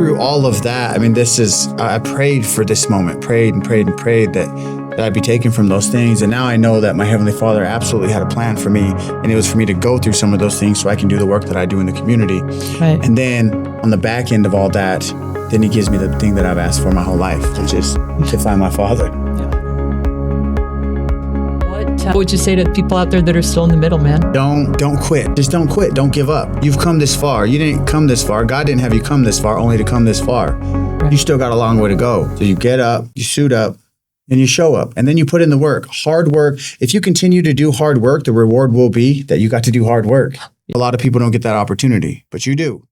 through all of that, I mean, I prayed for this moment, prayed that I'd be taken from those things. And now I know that my Heavenly Father absolutely had a plan for me. And it was for me to go through some of those things so I can do the work that I do in the community. Right. And then on the back end of all that, then He gives me the thing that I've asked for my whole life, which is to find my Father. What would you say to people out there that are still in the middle, man? Don't quit. Just don't quit. Don't give up. You've come this far. You didn't come this far. God didn't have you come this far only to come this far. Right. You still got a long way to go. So you get up, you suit up, and you show up. And then you put in the work. Hard work. If you continue to do hard work, the reward will be that you got to do hard work. A lot of people don't get that opportunity, but you do.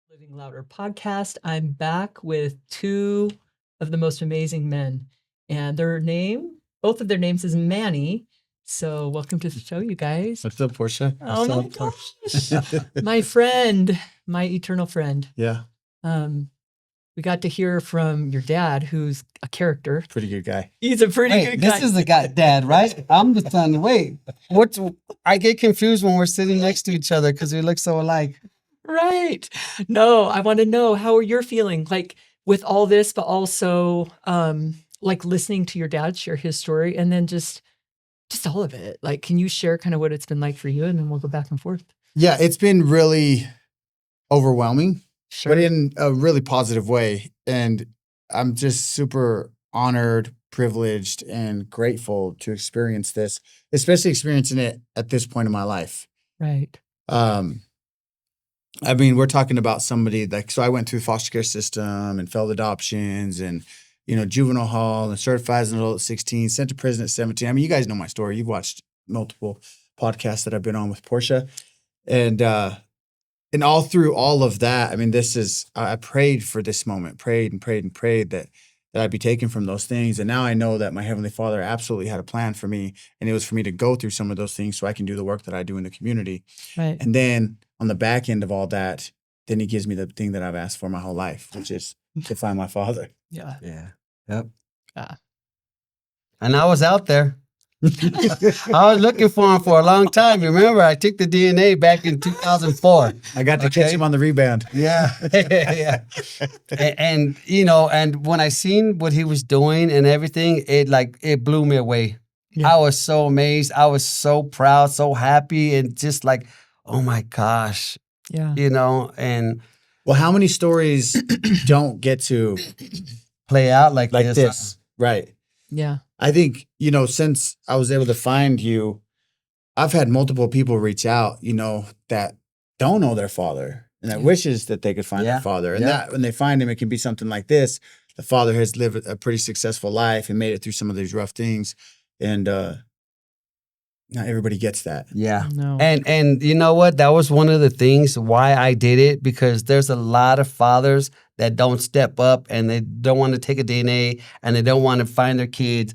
Living Louder podcast. I'm back with two of the most amazing men, and both of their names is Manny. So welcome to the show, you guys. What's up, Portia? Oh my gosh. My friend, my eternal friend. Yeah. We got to hear from your dad, who's a character. Pretty good guy. He's a pretty good guy. This is the guy, dad, right? I'm the son. Wait, I get confused when we're sitting next to each other because we look so alike. Right. No, I want to know, how are you feeling like with all this, but also like listening to your dad share his story, and then just all of it. Like, can you share kind of what it's been like for you, and then we'll go back and forth. Yeah, it's been really overwhelming, Sure. but in a really positive way. And I'm just super honored, privileged, and grateful to experience this, especially experiencing it at this point in my life. Right. I mean, we're talking about somebody so I went through the foster care system and failed adoptions and, juvenile hall and certified as an adult at 16, sent to prison at 17. I mean, you guys know my story. You've watched multiple podcasts that I've been on with Portia. And all through all of that, I mean, I prayed for this moment, prayed that I'd be taken from those things. And now I know that my Heavenly Father absolutely had a plan for me. And it was for me to go through some of those things so I can do the work that I do in the community. Right. And then on the back end of all that, then He gives me the thing that I've asked for my whole life, which is to find my Father. Yeah. Yeah. Yep. Ah. And I was out there. I was looking for him for a long time. Remember, I took the DNA back in 2004. I got to catch him on the rebound. Yeah. Yeah. And when I seen what he was doing and everything, it blew me away. Yeah. I was so amazed. I was so proud, so happy, and just like, oh my gosh. Yeah. And well, how many stories don't get to play out like this? Right. Yeah. I think, since I was able to find you, I've had multiple people reach out, that don't know their father and that wishes that they could find their father. And that when they find him, it can be something like this. The father has lived a pretty successful life and made it through some of these rough things. And not everybody gets that. Yeah. No. And you know what? That was one of the things why I did it, because there's a lot of fathers that don't step up and they don't want to take a DNA and they don't want to find their kids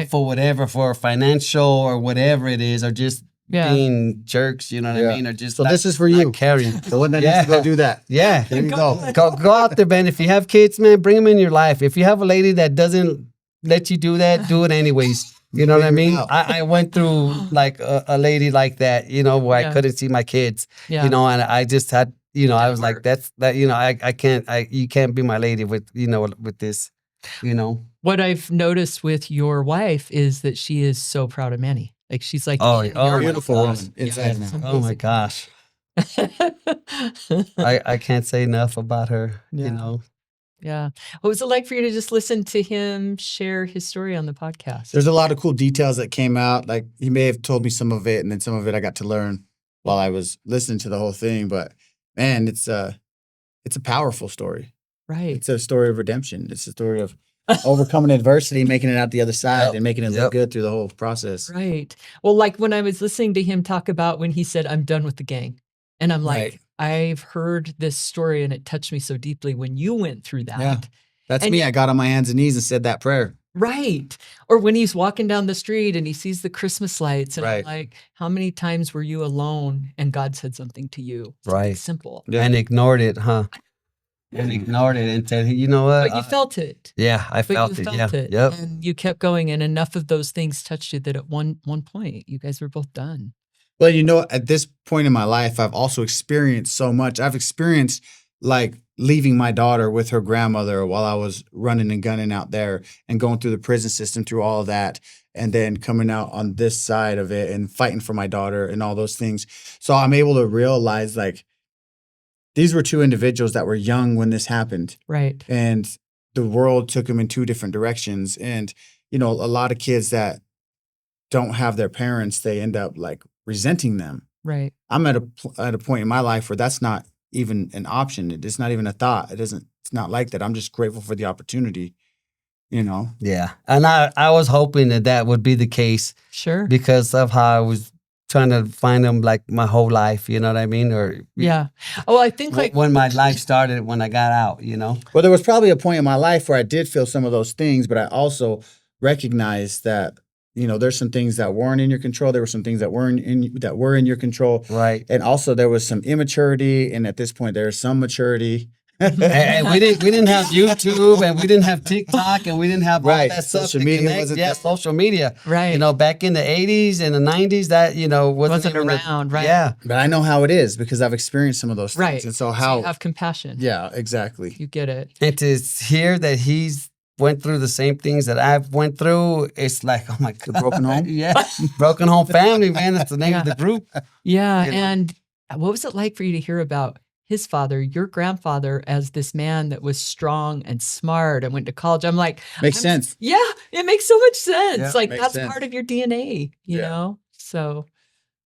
for whatever, for financial or whatever it is, or just being jerks, you know what I mean? Or just this is for you. Caring. The one that needs to go do that. Yeah. There you go. Go out there, man. If you have kids, man, bring them in your life. If you have a lady that doesn't let you do that, do it anyways. You know what I mean? I went through like a lady like that, where I couldn't see my kids, and I just had, I was like, you can't be my lady with, with this, What I've noticed with your wife is that she is so proud of Manny. Like, she's like, beautiful woman. Oh my gosh. I can't say enough about her, Yeah. What was it like for you to just listen to him share his story on the podcast? There's a lot of cool details that came out. Like, he may have told me some of it, and then some of it I got to learn while I was listening to the whole thing. But man, it's a powerful story. Right. It's a story of redemption. It's a story of overcoming adversity, making it out the other side, and making it look good through the whole process. Right. Well, like when I was listening to him talk about when he said, "I'm done with the gang," and I'm like, I've heard this story and it touched me so deeply when you went through that. Yeah, that's me. I got on my hands and knees and said that prayer. Right. Or when he's walking down the street and he sees the Christmas lights and I'm like, how many times were you alone and God said something to you? It's right. simple. Yeah. And ignored it, huh? and ignored it and said, you know what? But you felt it. Yeah, I But felt you it. felt Yeah. it. Yep. And you kept going, and enough of those things touched you that at one point you guys were both done. Well, at this point in my life, I've also experienced so much. I've experienced like leaving my daughter with her grandmother while I was running and gunning out there and going through the prison system through all of that. And then coming out on this side of it and fighting for my daughter and all those things. So I'm able to realize like these were two individuals that were young when this happened. Right. And the world took them in two different directions. And, a lot of kids that don't have their parents, they end up like resenting them. Right. I'm at a point in my life where that's not even an option. It's not even a thought. It's not like that. I'm just grateful for the opportunity, Yeah. And I was hoping that would be the case. Sure. Because of how I was trying to find them like my whole life, you know what I mean? Or yeah. Oh, I think like when my life started, when I got out, Well, there was probably a point in my life where I did feel some of those things, but I also recognized that there's some things that weren't in your control. There were some things that were in your control. Right. And also there was some immaturity. And at this point, there is some maturity. And we didn't have YouTube, and we didn't have TikTok, and we didn't have all that stuff. Social media wasn't there. Social media. Right. Back in the 80s and the 90s, that, wasn't even around, right? Yeah. But I know how it is because I've experienced some of those things. Right. And so you have compassion. Yeah, exactly. You get it. And to hear that he's went through the same things that I've went through, it's like, oh my God. The broken home? Yeah. Broken Home Family, man. That's the name of the group. Yeah. And what was it like for you to hear about his father, your grandfather, as this man that was strong and smart and went to college? I'm like, makes sense. Yeah, it makes so much sense. Yeah, like makes that's sense. part of your DNA, you know? So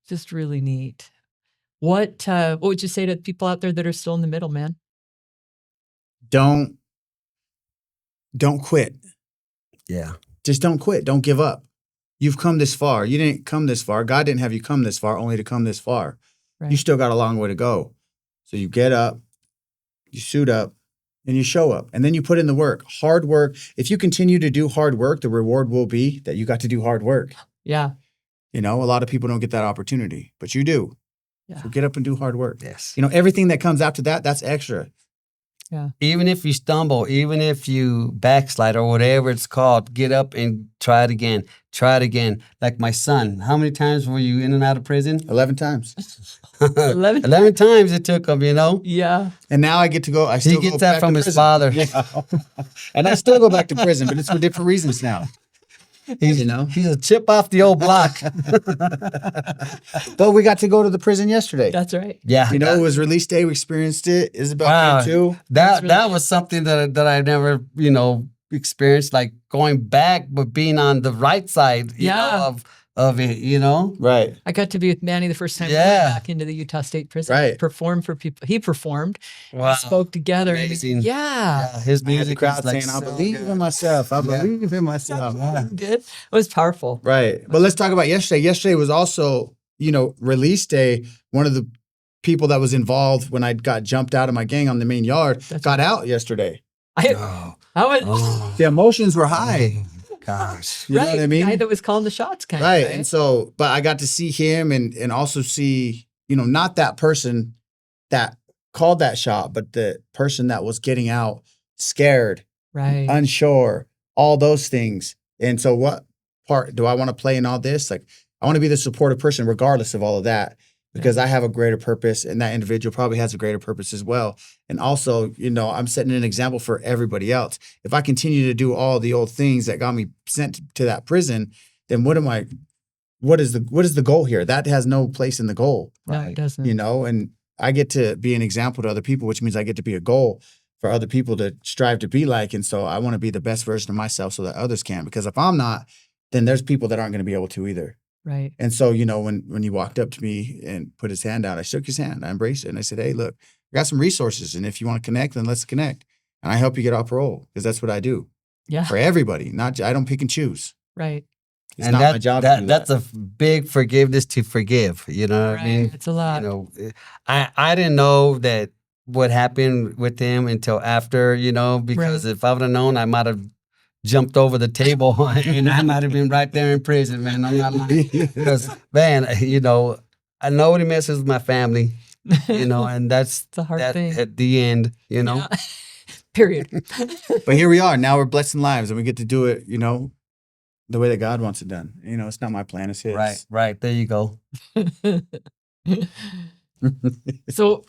just really neat. What would you say to people out there that are still in the middle, man? Don't quit. Yeah. Just don't quit. Don't give up. You've come this far. You didn't come this far. God didn't have you come this far only to come this far. Right. You still got a long way to go. So you get up, you suit up, and you show up. And then you put in the work. Hard work. If you continue to do hard work, the reward will be that you got to do hard work. Yeah. A lot of people don't get that opportunity, but you do. Yeah. So get up and do hard work. Yes. Everything that comes after that, that's extra. Yeah. Even if you stumble, even if you backslide or whatever it's called, get up and try it again. Try it again. Like my son. How many times were you in and out of prison? 11 times. 11 times it took him, Yeah. And now I get to go. He gets that from his father. Yeah. And I still go back to prison, but it's for different reasons now. He's a chip off the old block. But we got to go to the prison yesterday. That's right. Yeah. It was release day. We experienced it. Isabel came too. That was something that I never, experienced, like going back, but being on the right side, of it, Right. I got to be with Manny the first time we Yeah. went back into the Utah State Prison. Right. Performed for people. He performed. Wow. Spoke together. Amazing. Yeah. His I had the music crowd is like saying, I so believe good. in myself. I believe in myself. He did. It was powerful. Right. But let's talk about yesterday. Yesterday was also, release day. One of the people that was involved when I got jumped out of my gang on the main yard got out yesterday. Oh. I was The emotions were high. Gosh. You know what I mean? The guy that was calling the shots, kind Right. of. Right. And so, but I got to see him and also see, not that person that called that shot, but the person that was getting out scared, Right. unsure, all those things. And so what part do I want to play in all this? Like, I want to be the supportive person regardless of all of that, because I have a greater purpose and that individual probably has a greater purpose as well. And also, I'm setting an example for everybody else. If I continue to do all the old things that got me sent to that prison, then what is the goal here? That has no place in the goal. No, it doesn't. And I get to be an example to other people, which means I get to be a goal for other people to strive to be like. And so I want to be the best version of myself so that others can, because if I'm not, then there's people that aren't going to be able to either. Right. And so, when he walked up to me and put his hand out, I shook his hand, I embraced it. And I said, hey, look, I got some resources. And if you want to connect, then let's connect. And I help you get off parole, because that's what I do Yeah. for everybody. I don't pick and choose. Right. It's And not my job to do that's that. a big forgiveness to forgive. You know what I mean? It's a lot. I didn't know that what happened with him until after, because if I would have known, I might have jumped over the table and I might have been right there in prison, man. I'm not lying. Because, man, I know what he messes with my family. and that's It's a hard that thing. at the end, Yeah. Period. But here we are. Now we're blessing lives, and we get to do it, the way that God wants it done. It's not my plan; it's His. Right. There you go. So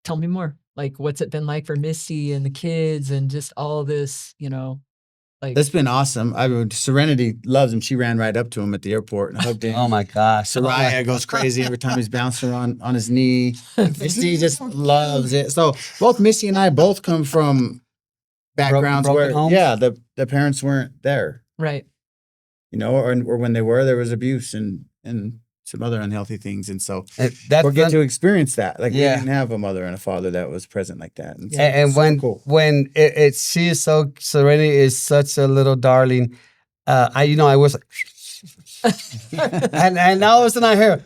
tell me more. Like, what's it been like for Missy and the kids and just all this, like. That's been awesome. Serenity loves him. She ran right up to him at the airport and hugged him. Oh my gosh. Soraya goes crazy every time he's bouncing on his knee. Missy just loves it. So both Missy and I both come from backgrounds broken where, homes? the parents weren't there, Right. or when they were, there was abuse and some other unhealthy things. And so That's we get to experience that. Like, Yeah. we didn't have a mother and a father that was present like that. And, so and it's when cool. when she is so Serenity is such a little darling. I was like, and all of a sudden I hear,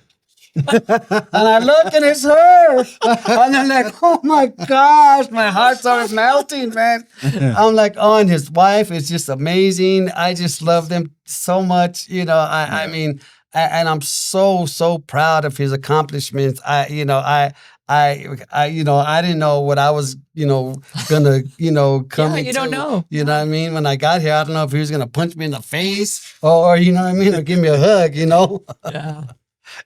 and I look and it's her, and I'm like, oh my gosh, my heart started melting, man. I'm like, and his wife is just amazing. I just love them so much, I mean. And I'm so proud of his accomplishments. I didn't know what I was, gonna, come into. You don't know. You know what I mean? When I got here, I don't know if he was gonna punch me in the face or you know what I mean, or give me a hug, Yeah.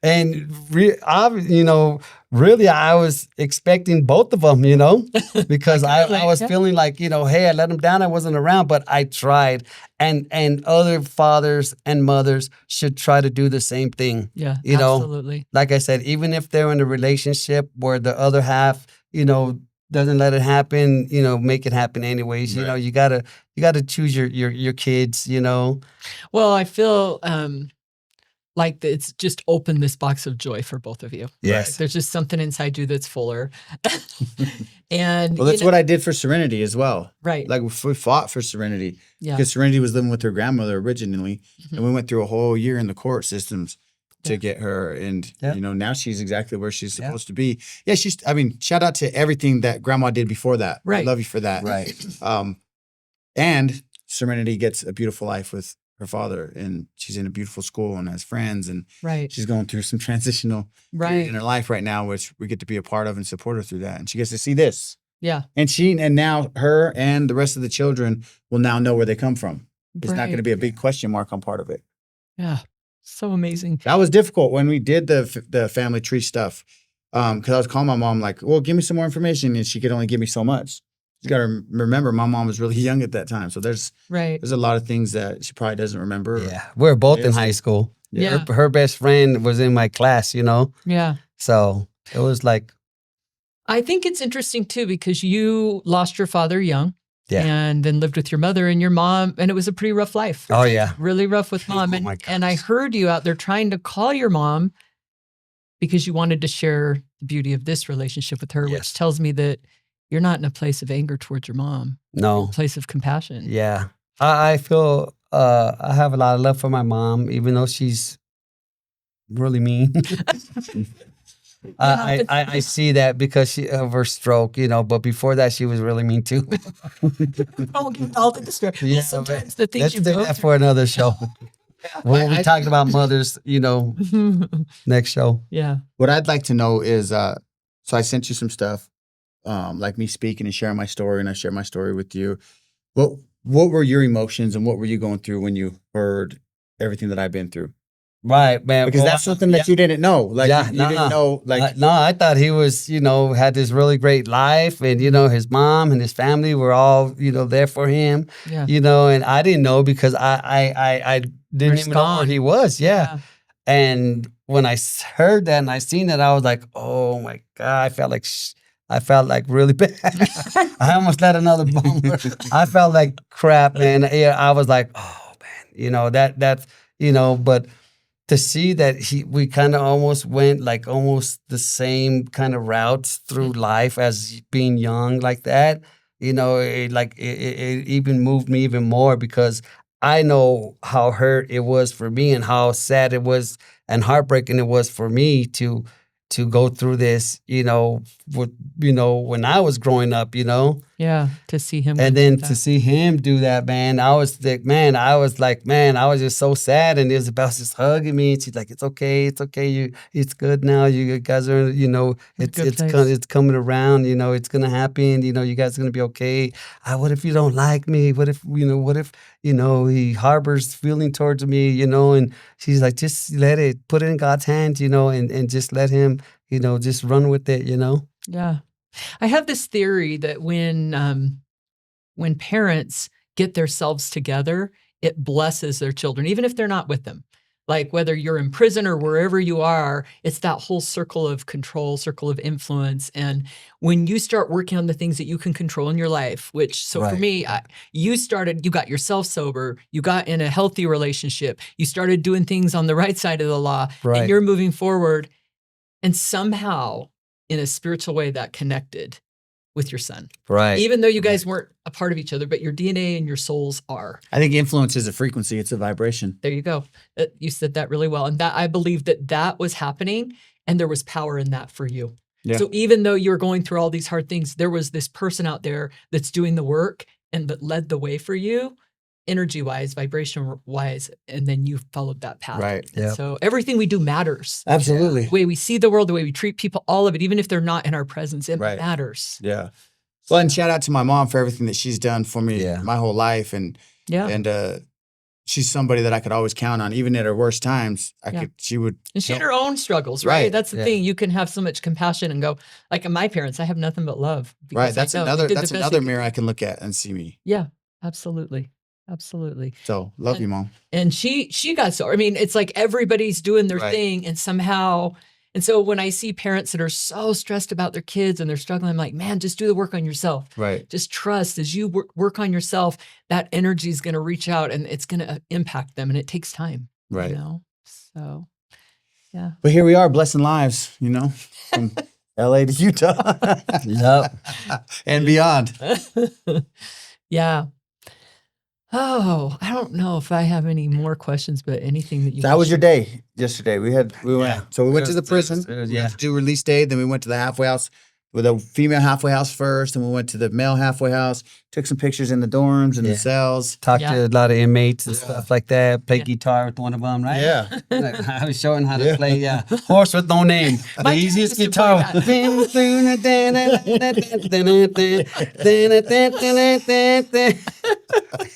And really, I was expecting both of them, because I was feeling like, hey, I let them down. I wasn't around, but I tried. And other fathers and mothers should try to do the same thing. Yeah. Absolutely. Like I said, even if they're in a relationship where the other half, doesn't let it happen, make it happen anyways. Right. You gotta choose your kids, Well, I feel like it's just opened this box of joy for both of you. Yes. There's just something inside you that's fuller. And Well, that's what I did for Serenity as well. Right. Like, we fought for Serenity. Yeah. Because Serenity was living with her grandmother originally. And we went through a whole year in the court systems to get her. And, now she's exactly where she's supposed to be. Yeah, shout out to everything that grandma did before that. Right. I love you for that. Right. And Serenity gets a beautiful life with her father. And she's in a beautiful school and has friends. And Right. she's going through some transitional period in her life right now, which we get to be a part of and support her through that. And she gets to see this. Yeah. And now her and the rest of the children will now know where they come from. It's not going to be a big question mark on part of it. Yeah. So amazing. That was difficult when we did the family tree stuff. Because I was calling my mom like, well, give me some more information. And she could only give me so much. You got to remember, my mom was really young at that time. So there's a lot of things that she probably doesn't remember. Yeah. We were both in high school. Yeah. Her best friend was in my class, Yeah. So it was like. I think it's interesting too, because you lost your father young. Yeah. And then lived with your mother and your mom, and it was a pretty rough life. Oh, yeah. Really rough with mom. And I heard you out there trying to call your mom because you wanted to share the beauty of this relationship with her, which tells me that you're not in a place of anger towards your mom. No. You're in a place of compassion. Yeah. I feel I have a lot of love for my mom, even though she's really mean. I see that because of her stroke, but before that, she was really mean too. Oh, give all the story. Yeah, sometimes the things let's you do go that through. for another show. We'll be talking about mothers, next show. Yeah. What I'd like to know is, so I sent you some stuff, like me speaking and sharing my story, and I share my story with you. What were your emotions and what were you going through when you heard everything that I've been through? Right, man. Because that's something that you didn't know. Like, you didn't know. Like, no, I thought he was, had this really great life, and his mom and his family were all, there for him. Yeah. And I didn't know because I didn't even know where he was. Yeah. And when I heard that and I seen that, I was like, oh my God, I felt like really bad. I almost let another bumper. I felt like crap, man. Yeah, I was like, oh man, that's but to see that we kind of almost went like almost the same kind of routes through life as being young like that, it even moved me even more because I know how hurt it was for me and how sad it was and heartbreaking it was for me to go through this, when I was growing up, Yeah. To see him. And go then through to that. see him do that, man, I was like, man, I was just so sad. And Isabel was just hugging me, and she's like, it's okay, it's good now. You guys are, In a good it's place. coming around. It's gonna happen. You guys are gonna be okay. What if you don't like me? What if he harbors feeling towards me? And she's like, just let it, put it in God's hands, and just let him, just run with it. Yeah. I have this theory that when parents get themselves together, it blesses their children, even if they're not with them. Like whether you're in prison or wherever you are, it's that whole circle of control, circle of influence. And when you start working on the things that you can control in your life, so for Right. me, you got yourself sober, you got in a healthy relationship, you started doing things on the right side of the law, Right. and you're moving forward. And somehow, in a spiritual way, that connected with your son. Right. Even though you guys weren't a part of each other, but your DNA and your souls are. I think influence is a frequency. It's a vibration. There you go. You said that really well. And that I believe that was happening, and there was power in that for you. Yeah. So even though you're going through all these hard things, there was this person out there that's doing the work and that led the way for you, energy-wise, vibration-wise, and then you followed that path. Right. And Yeah. so everything we do matters. Absolutely. The way we see the world, the way we treat people, all of it, even if they're not in our presence, it Right. matters. Yeah. Well, and shout out to my mom for everything that she's done for me Yeah. my whole life. And she's somebody that I could always count on. Even at her worst times, she would. And she had her own struggles, right? Right. That's the thing. You can have so much compassion and go, like my parents, I have nothing but love. Right. because That's I know they did the best another they mirror I can look at and see me. could. Yeah, absolutely. Absolutely. So love you, Mom. And she got so, I mean, it's like everybody's doing their Right. thing and somehow, and so when I see parents that are so stressed about their kids and they're struggling, I'm like, man, just do the work on yourself. Right. Just trust as you work on yourself, that energy is going to reach out and it's going to impact them. And it takes time. Right. So, yeah. But here we are, blessing lives, from LA to Utah. Yep. And beyond. Yeah. Oh, I don't know if I have any more questions, but anything that you. So how was your day yesterday? We went to the prison. It was, We had to do release day. Then we went to the halfway house with a female halfway house first. Then we went to the male halfway house, took some pictures in the dorms and the cells. Talked to a lot of inmates and Yeah. stuff like that. Played guitar with one of them, right? Yeah. I was showing how to play Horse with No Name. The My dad easiest used to play guitar.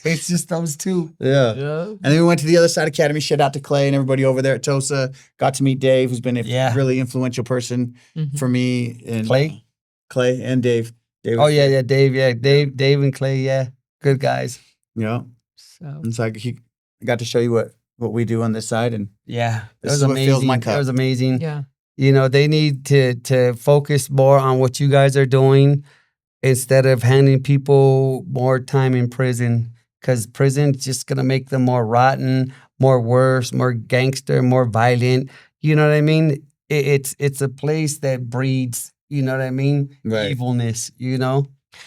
It's just those two. Yeah. Yeah. And then we went to the other side academy, shout out to Clay and everybody over there at Tosa. Got to meet Dave, who's been a really influential person Mhm. for me. And Clay and Dave. Oh yeah, Dave. Yeah, Dave and Clay. Yeah, good guys. Yeah. So And so I got to show you what we do on this side. And Yeah, This is what fills my cup. That was amazing. yeah. They need to focus more on what you guys are doing instead of handing people more time in prison, because prison's just gonna make them more rotten, more worse, more gangster, more violent. You know what I mean? It's a place that breeds, you know what I mean? Right. Evilness,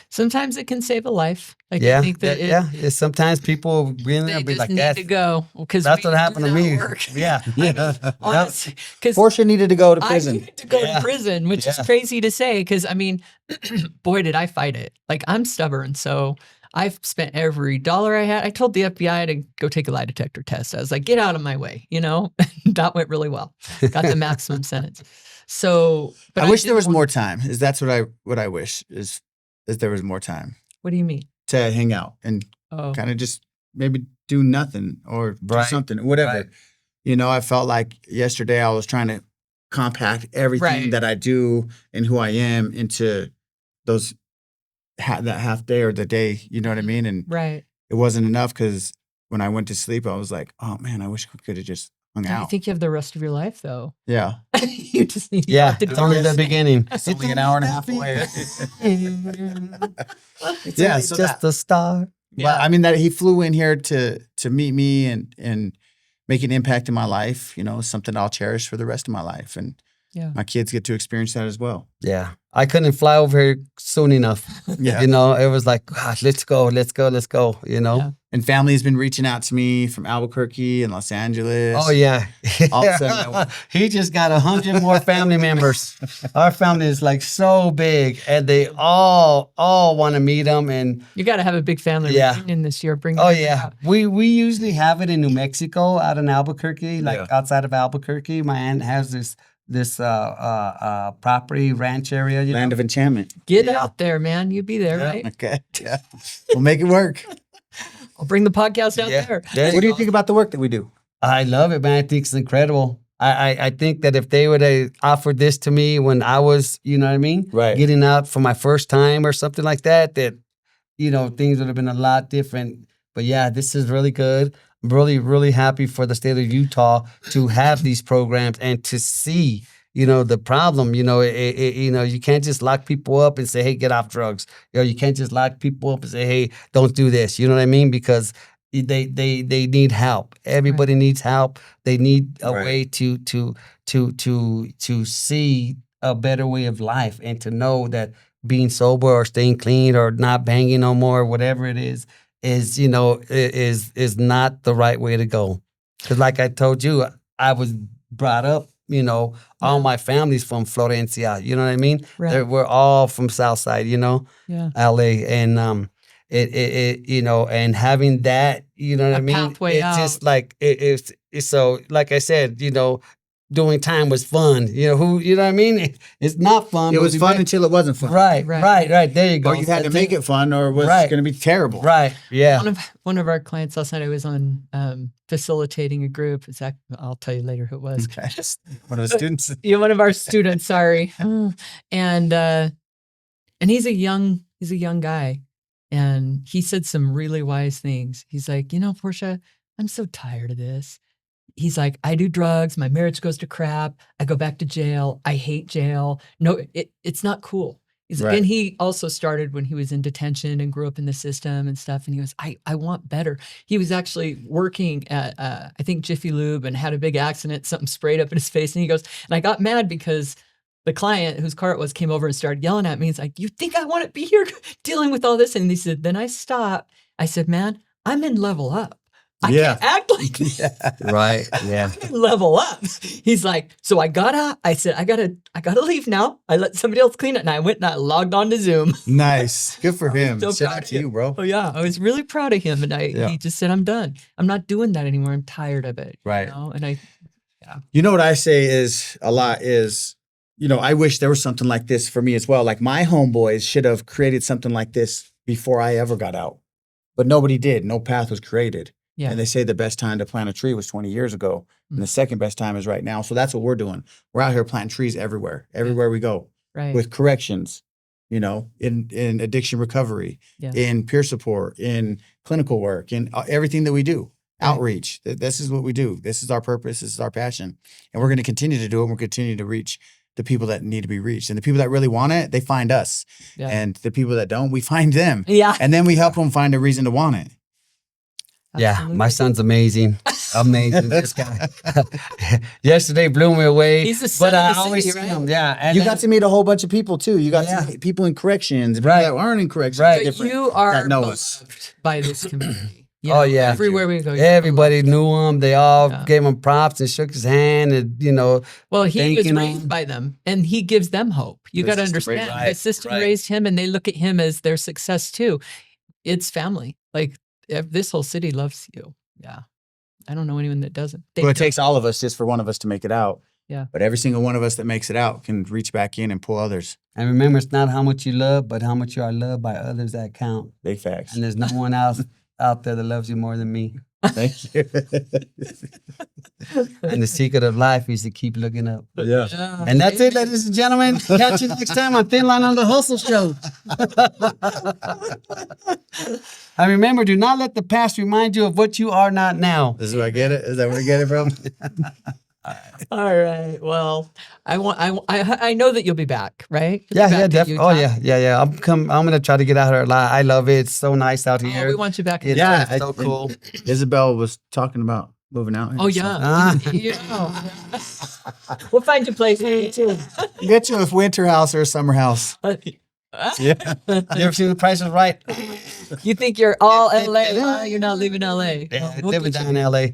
Sometimes it can save a life. Like Yeah, I think that It's sometimes people really they be just like need that. to go because That's what happened to me. Yeah. Honestly, because Portia needed to go to I prison. needed to go Yeah. to prison, which is Yeah. crazy to say. Because I mean, boy, did I fight it. Like I'm stubborn, so I've spent every dollar I had. I told the FBI to go take a lie detector test. I was like, get out of my way. That went really well. Got the maximum sentence. So, but I wish there did was want- more time. That's what I wish is there was more time What do you mean? to hang out and Oh, kind of just maybe do nothing or do Right. something, whatever. Right. I felt like yesterday I was trying to compact everything Right. that I do and who I am into those that half day or the day. You know what I mean? And right. it wasn't enough because when I went to sleep, I was like, oh man, I wish we could have just hung I out. think you have the rest of your life, though. Yeah. You just need Yeah, to it's only the beginning. It's only an hour and a half away. It's Yeah, only so just the start. Well, I mean that he flew in here to meet me and make an impact in my life, something I'll cherish for the rest of my life. And Yeah. my kids get to experience that as well. Yeah. I couldn't fly over here soon enough. Yeah. You know, it was like, gosh, let's go, you know? Yeah. And family has been reaching out to me from Albuquerque and Los Angeles. Oh, yeah. All of a sudden, He just got 100 more family members. Our family is like so big, and they all want to meet him. And You got to have a big family Yeah. reunion this year. Bring oh, them yeah. out. We usually have it in New Mexico, out in Albuquerque, like Yeah. outside of Albuquerque. My aunt has this property ranch area. You land know? of enchantment. Get Yeah. out there, man. You be there, Yeah. right? Okay. Yeah. We'll make it work. I'll bring the podcast out Yeah. there. There What do you go. think about the work that we do? I love it, man. I think it's incredible. I think that if they would have offered this to me when I was, you know what I mean? Right. Getting out for my first time or something like that, you know, things would have been a lot different. But yeah, this is really good. I'm really, really happy for the state of Utah to have these programs and to see, you know, the problem. You know, you know, you can't just lock people up and say, hey, get off drugs. You know, you can't just lock people up and say, hey, don't do this. You know what I mean? Because they need help. Everybody needs help. They need a Right. way to see a better way of life and to know that being sober or staying clean or not banging no more, whatever it is you know is not the right way to go. Because like I told you, I was brought up. You know, all my family's from Florencia. You know what I mean? Right. We're all from Southside. You know, Yeah. LA, and it you know, and having that, you know what A I mean? pathway It's out. just like it's so. Like I said, you know, doing time was fun. You know you know what I mean? It's not fun. It but was we fun made- until it wasn't fun. Right. There you go. Or you had to make it fun or it was Right. going to be terrible. Right. Yeah. One of our clients last night, I was on facilitating a group. I'll tell you later who it was. Okay. One of the students. Yeah, one of our students, sorry. And he's a young guy. And he said some really wise things. He's like, you know, Portia, I'm so tired of this. He's like, I do drugs. My marriage goes to crap. I go back to jail. I hate jail. No, it's not cool. He's Right. And he also started when he was in detention and grew up in the system and stuff. And he was, I want better. He was actually working at, I think, Jiffy Lube and had a big accident, something sprayed up in his face. And he goes, and I got mad because the client whose car it was came over and started yelling at me. He's like, you think I want to be here dealing with all this? And he said, then I stopped. I said, man, I'm in level up. I Yeah. can't act like this. Right. Yeah. Level up. He's like, so I got out. I said, I gotta leave now. I let somebody else clean it. And I went and I logged on to Zoom. Nice. Good for him. so Shout proud out of to him. you, bro. Oh yeah. I was really proud of him. And Yeah. he just said, I'm done. I'm not doing that anymore. I'm tired of it. Right. You know? And You know what I say is a lot is, you know, I wish there was something like this for me as well. Like my homeboys should have created something like this before I ever got out. But nobody did. No path was created. yeah. And they say the best time to plant a tree was 20 years ago. And the second best time is right now. So that's what we're doing. We're out here planting trees everywhere we go Right. with corrections, you know, in addiction recovery, Yeah. in peer support, in clinical work, in everything that we do. Right. Outreach. This is what we do. This is our purpose. This is our passion. And we're going to continue to do it. And we'll continue to reach the people that need to be reached. And the people that really want it, they find us. Yeah. And the people that don't, we find them. Yeah. And then we help them find a reason to want it. Yeah, my Absolutely. son's amazing. Amazing. This guy. Yesterday blew me away. He's the son but of I the always city, see right? him. Yeah. And You then- got to meet a whole bunch of people too. You got Yeah. to meet people in corrections, people Right. that aren't in corrections. Right. But different, you are that know beloved us. by this community. You Oh, know, yeah. Everywhere we go. you're Everybody knew him. They all Yeah. gave him props and shook his hand, and you know, Well, he was thanking raised him. by them, and he gives them hope. You The got to system raised- understand. The system right. raised him, and they look at him as their success too. It's family. Like this whole city loves you. Yeah, I don't know anyone that doesn't. They Well, it don't. takes all of us just for one of us to make it out. Yeah. But every single one of us that makes it out can reach back in and pull others. and remember, it's not how much you love, but how much you are loved by others that count. Big facts. And there's no one else out there that loves you more than me. Thank you. And the secret of life is to keep looking up. Yeah. Yeah. And that's it, ladies and gentlemen. Catch you next time on Thin Line on the Hustle Show. And remember, do not let the past remind you of what you are not now. This is where I get it? Is that where I get it from? All right. Well, I know that you'll be back, right? You'll Yeah, be yeah, back to definitely. Oh, Utah. yeah. I'm gonna try to get out here a lot. I love it. It's so nice out Oh, here. we want you back. It's Yeah, so cool. Isabel was talking about moving out. Oh yeah. We'll find you a place. Get you a winter house or a summer house. You ever seen The Price is Right? You think you're all LA? You're not leaving LA. Yeah, We'll living get down in LA.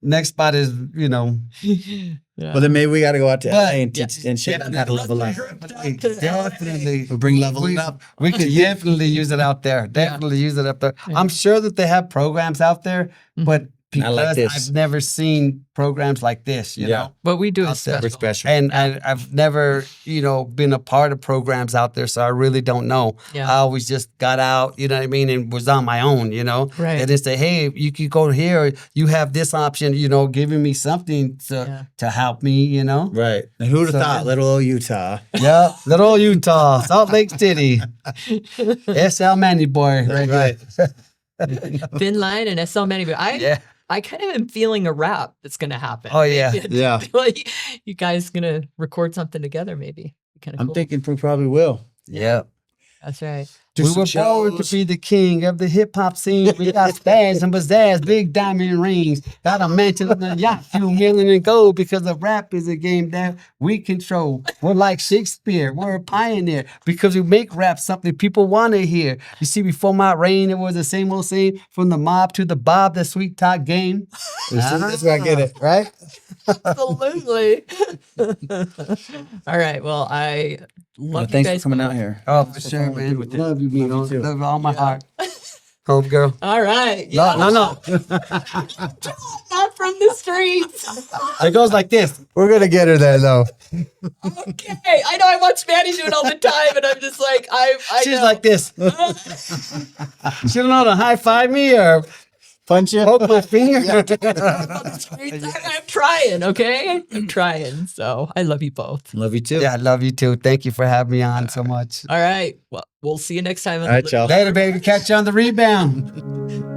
Next spot is, Yeah. Well, then maybe we got to go out to LA and Yeah. and shit on that level up. definitely. We'll bring leveling up. We could definitely use it out there. Definitely use it up there. I'm sure that they have programs out there, but Not like because this. I've never seen programs like this, you know. What we do Out is there. special. We're special. And I've never, been a part of programs out there, so I really don't know. Yeah. I always just got out, you know what I mean, and was on my own, you know. Right. They didn't say, hey, you could go here, you have this option, giving me something to help me, you know. Right. And who'd have So, thought, little old Utah? Yeah, little Utah, Salt Lake City, SL Manny boy. Right. Thin Line and SL Manny. But I kind of am feeling a rap that's going to happen. Oh, yeah. Yeah. Like, you guys going to record something together, maybe. Kind of I'm cool. thinking we probably will. Yeah. That's right. Do We some were born to shows. be the king of the hip hop scene. We got spaz and pizzazz, big diamond rings. Got a mansion on a yacht, few million in gold because the rap is a game that we control. We're like Shakespeare. We're a pioneer because we make rap something people want to hear. You see, before my reign, it was the same old same from the mob to the Bob, the sweet talk game. That's where I get it, right? Absolutely. All right. Well, I love you Thanks guys. for coming out here. Oh, for sure, man. Love you, Mino. Love you with all my heart. Home girl. All right. No. Not from the streets. It goes like this. We're gonna get her there, though. Okay. I know I watch Manny do it all the time, and I'm just like, I She's know. like this. She don't know to high five me or Punch you. poke my finger. I'm trying, okay? I'm trying. So I love you both. Love you too. Yeah, I love you too. Thank you for having me on so much. All right. Well, we'll see you next time. All right, y'all. Later, baby. Catch you on the rebound.